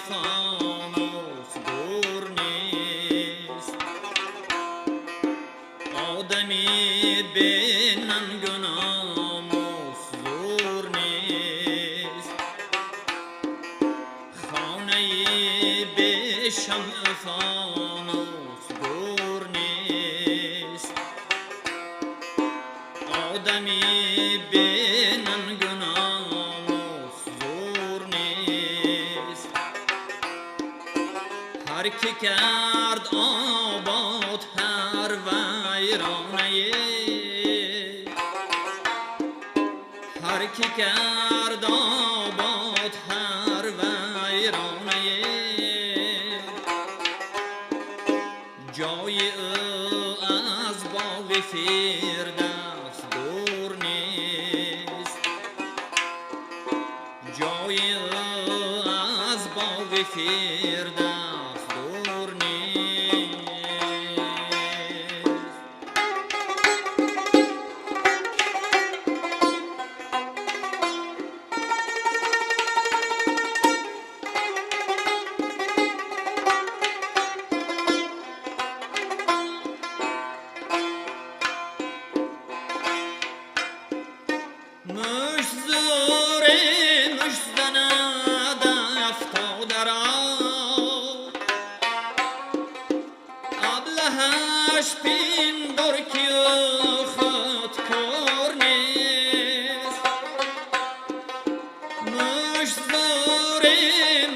فانوس دور نیست. آدمی به ننگ و ناموس زور نیست. خانه به شمع فانوس دور نیست. آدمی به ننگ و ناموس زور نیست. هر که کرد آباد هر ویرانه، هر که کرد آباد هر ویرانه، جای او از باغ فردوس دور نیست. جای او از باغ فردوس دور نیست. مش زوره مش زند افتاده را، ابلهش پیندر که خود کار نیست. مش زوره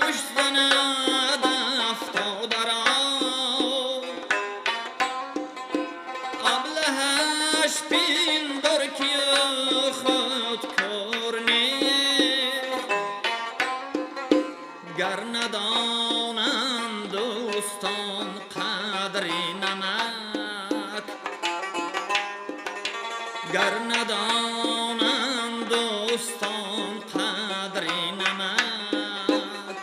مش زند افتاده را، ابلهش پیندر که گر ندانند دوستان قدر نمک، گر ندانند دوستان قدر نمک،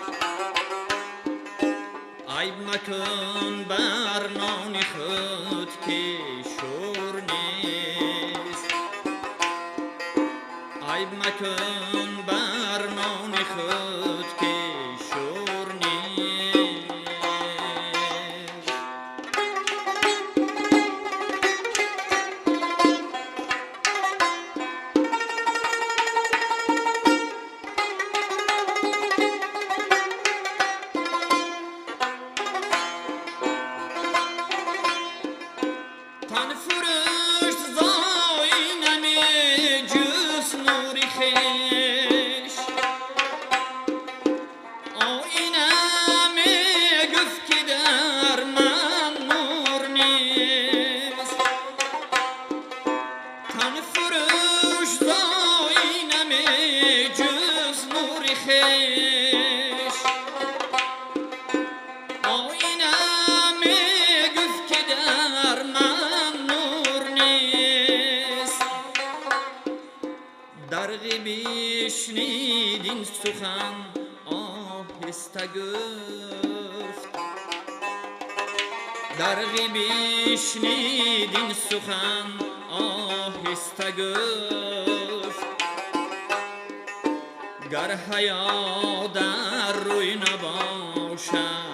عیب مکن بر نان خود که شور نیست. عیب مکن بر نان خود که شور نیست. تن فروش زاینم جوز نوری خویش، آینم گفت که در من نور نیست. تن فروش زاینم جوز نوری خویش، آینم گفت که در من نور نیست. درغی بشنید این سخن آهسته گفت، درغی بشنید این سخن آهسته گفت. گر حیا در روی نباشد